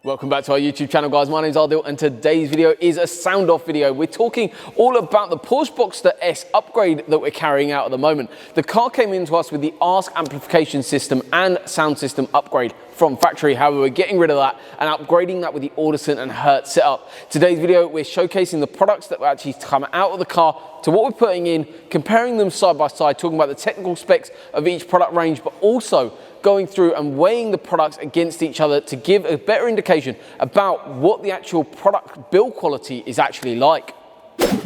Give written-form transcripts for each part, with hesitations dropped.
Welcome back to our YouTube channel, guys. My name is Ardil and today's video is a sound off video. We're talking all about the Porsche Boxster S upgrade that we're carrying out at the moment. The car came into us with the Ask amplification system and sound system upgrade from factory. However, we're getting rid of that and upgrading that with the Audison and Hertz setup. Today's video, we're showcasing the products that will actually come out of the car to what we're putting in, comparing them side by side, talking about the technical specs of each product range, but also going through and weighing the products against each other to give a better indication about what the actual product build quality is actually like.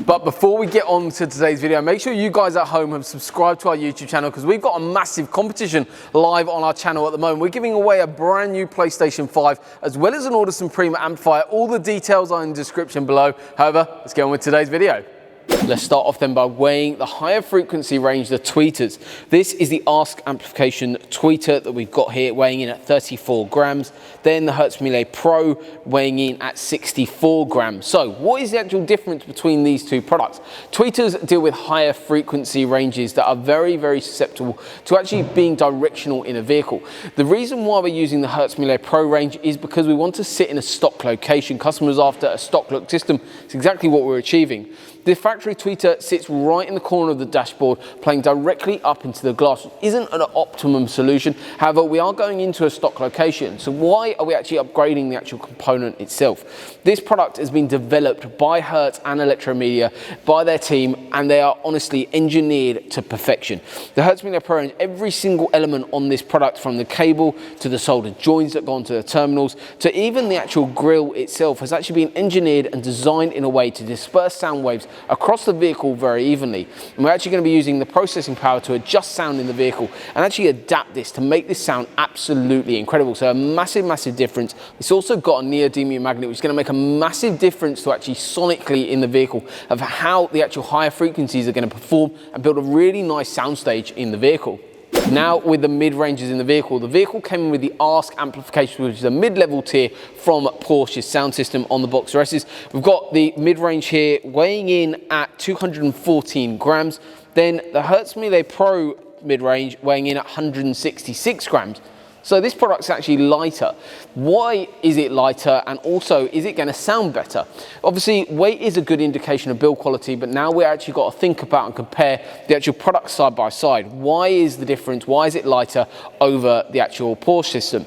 But before we get on to today's video, make sure you guys at home have subscribed to our YouTube channel because we've got a massive competition live on our channel at the moment. We're giving away a brand new PlayStation 5 as well as an Audison Prima amplifier. All the details are in the description below. However, let's get on with today's video. Let's start off then by weighing the higher frequency range, the tweeters. This is the Ask amplification tweeter that we've got here, weighing in at 34 grams. Then the Hertz Melee Pro weighing in at 64 grams. So what is the actual difference between these two products? Tweeters deal with higher frequency ranges that are very, very susceptible to actually being directional in a vehicle. The reason why we're using the Hertz Melee Pro range is because we want to sit in a stock location. Customers after a stock look system. It's exactly what we're achieving. The factory tweeter sits right in the corner of the dashboard, playing directly up into the glass, which isn't an optimum solution. However, we are going into a stock location. So why are we actually upgrading the actual component itself? This product has been developed by Hertz and Electromedia, by their team, and they are honestly engineered to perfection. The Hertz Melee Pro range, every single element on this product, from the cable to the soldered joints that go onto the terminals, to even the actual grille itself, has actually been engineered and designed in a way to disperse sound waves across the vehicle very evenly. And we're actually going to be using the processing power to adjust sound in the vehicle and actually adapt this to make this sound absolutely incredible. So a massive difference. It's also got a neodymium magnet, which is going to make a massive difference to actually sonically in the vehicle of how the actual higher frequencies are going to perform and build a really nice soundstage in the vehicle. Now with the mid-ranges in the vehicle came in with the Ask amplification, which is a mid-level tier from Porsche Sound System on the Boxster S's. We've got the mid-range here weighing in at 214 grams. Then the Hertz Melee Pro mid-range weighing in at 166 grams. So this product's actually lighter. Why is it lighter, and also is it going to sound better? Obviously weight is a good indication of build quality, but now we're actually got to think about and compare the actual products side by side. Why is the difference? Why is it lighter over the actual Porsche system?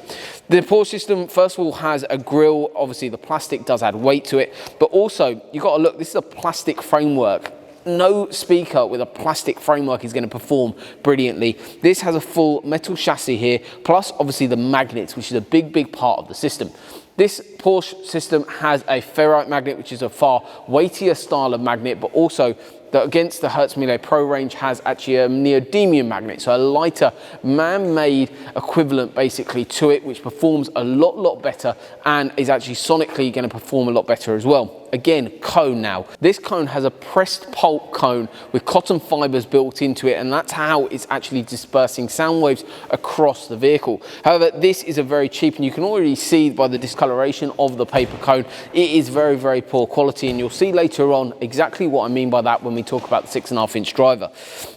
The Porsche system, first of all, has a grille. Obviously the plastic does add weight to it, but also you've got to look, this is a plastic framework. No speaker with a plastic framework is going to perform brilliantly. This has a full metal chassis here, plus obviously the magnets, which is a big part of the system. This Porsche system has a ferrite magnet, which is a far weightier style of magnet, but also against the Hertz Melee Pro range has actually a neodymium magnet, so a lighter man-made equivalent basically to it, which performs a lot better and is actually sonically going to perform a lot better as well. Again, cone now. This cone has a pressed pulp cone with cotton fibers built into it, and that's how it's actually dispersing sound waves across the vehicle. However, this is a very cheap, and you can already see by the discoloration of the paper cone, it is very poor quality, and you'll see later on exactly what I mean by that when we talk about the 6.5-inch driver.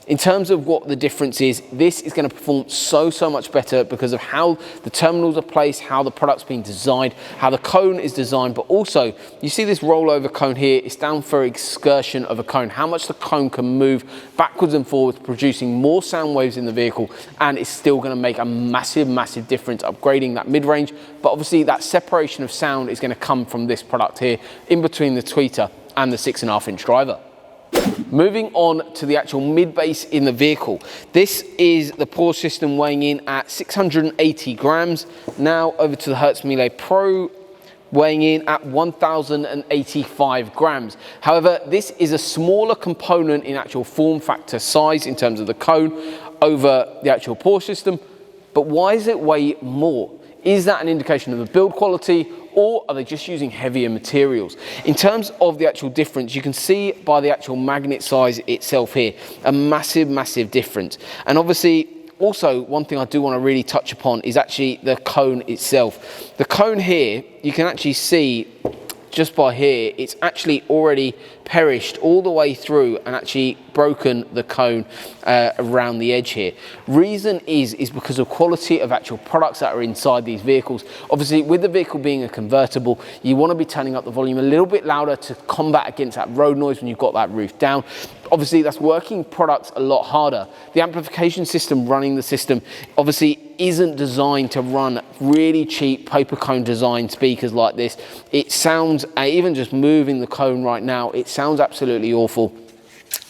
In terms of what the difference is, this is going to perform so much better because of how the terminals are placed, how the product's been designed, how the cone is designed, but also you see this rollover cone here. It's down for excursion of a cone, how much the cone can move backwards and forwards, producing more sound waves in the vehicle, and it's still going to make a massive difference upgrading that mid-range. But obviously that separation of sound is going to come from this product here in between the tweeter and the 6.5-inch driver. Moving on to the actual mid-bass in the vehicle. This is the Porsche system weighing in at 680 grams. Now over to the Hertz Melee Pro weighing in at 1,085 grams. However, this is a smaller component in actual form factor size in terms of the cone over the actual Porsche system. But why does it weigh more? Is that an indication of the build quality, or are they just using heavier materials? In terms of the actual difference, you can see by the actual magnet size itself here, a massive difference. And obviously, also one thing I do want to really touch upon is actually the cone itself. The cone here, you can actually see just by here, it's actually already perished all the way through and actually broken the cone around the edge here. Reason is because of quality of actual products that are inside these vehicles. Obviously, with the vehicle being a convertible, you want to be turning up the volume a little bit louder to combat against that road noise when you've got that roof down. Obviously, that's working products a lot harder. The amplification system running the system obviously isn't designed to run really cheap paper cone design speakers like this. It sounds, even just moving the cone right now, it sounds absolutely awful.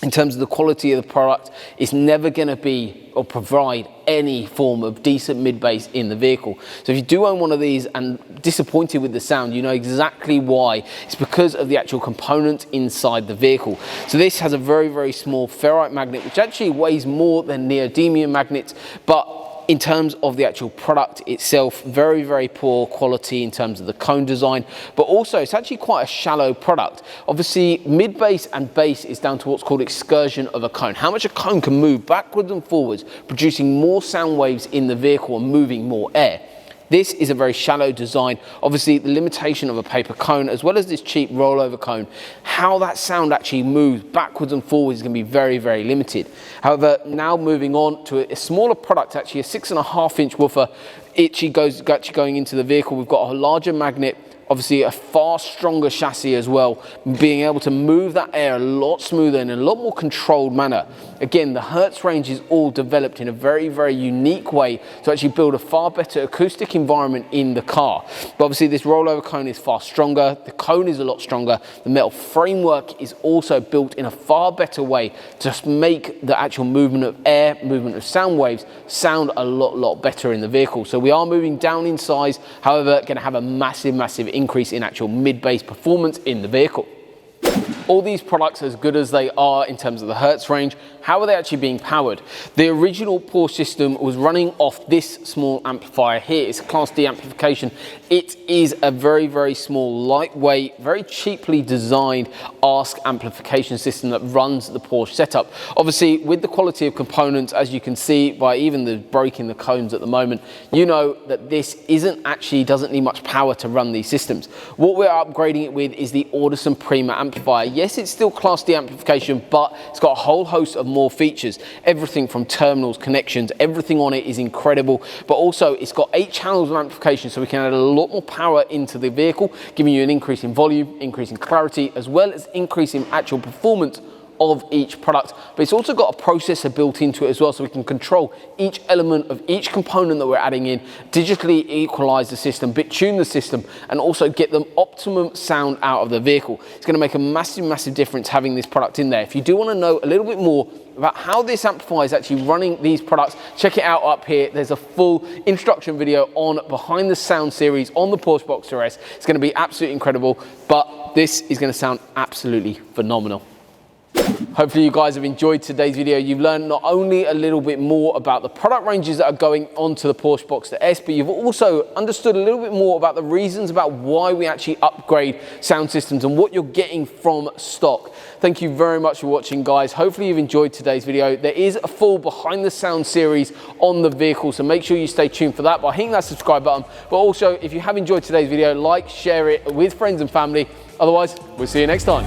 In terms of the quality of the product, it's never going to be or provide any form of decent mid-bass in the vehicle. So if you do own one of these and disappointed with the sound, you know exactly why. It's because of the actual component inside the vehicle. So this has a very, very small ferrite magnet, which actually weighs more than neodymium magnets, but in terms of the actual product itself, very, very poor quality in terms of the cone design, but also it's actually quite a shallow product. Obviously, mid-bass and bass is down to what's called excursion of a cone. How much a cone can move backwards and forwards, producing more sound waves in the vehicle and moving more air. This is a very shallow design. Obviously, the limitation of a paper cone, as well as this cheap rollover cone, how that sound actually moves backwards and forwards is going to be very, very limited. However, now moving on to a smaller product, actually a 6.5-inch woofer, actually going into the vehicle. We've got a larger magnet, obviously a far stronger chassis as well, being able to move that air a lot smoother in a lot more controlled manner. Again, the Hertz range is all developed in a very, very unique way to actually build a far better acoustic environment in the car. But obviously this rollover cone is far stronger, the cone is a lot stronger, the metal framework is also built in a far better way to make the actual movement of air, movement of sound waves, sound a lot better in the vehicle. So we are moving down in size, however, going to have a massive increase in actual mid-bass performance in the vehicle. All these products, as good as they are in terms of the Hertz range, how are they actually being powered? The original Porsche system was running off this small amplifier here. It's a Class D amplification. It is a very, very small, lightweight, very cheaply designed ASK amplification system that runs the Porsche setup. Obviously, with the quality of components, as you can see by even the breaking the cones at the moment, you know that this doesn't need much power to run these systems. What we're upgrading it with is the Audison Prima amplifier. Yes, it's still Class D amplification, but it's got a whole host of more features. Everything from terminals, connections, everything on it is incredible. But also, it's got 8 channels of amplification, so we can add a lot more power into the vehicle, giving you an increase in volume, increase in clarity, as well as increase in actual performance of each product. But it's also got a processor built into it as well, so we can control each element of each component that we're adding in, digitally equalize the system, bit tune the system, and also get the optimum sound out of the vehicle. It's going to make a massive difference having this product in there. If you do want to know a little bit more about how this amplifier is actually running these products, check it out up here. There's a full instruction video on Behind the Sound series on the Porsche Boxster S. It's going to be absolutely incredible, but this is going to sound absolutely phenomenal. Hopefully you guys have enjoyed today's video. You've learned not only a little bit more about the product ranges that are going onto the Porsche Boxster S, but you've also understood a little bit more about the reasons about why we actually upgrade sound systems and what you're getting from stock. Thank you very much for watching, guys. Hopefully you've enjoyed today's video. There is a full Behind the Sound series on the vehicle, so make sure you stay tuned for that by hitting that subscribe button. But also, if you have enjoyed today's video, like, share it with friends and family. Otherwise, we'll see you next time.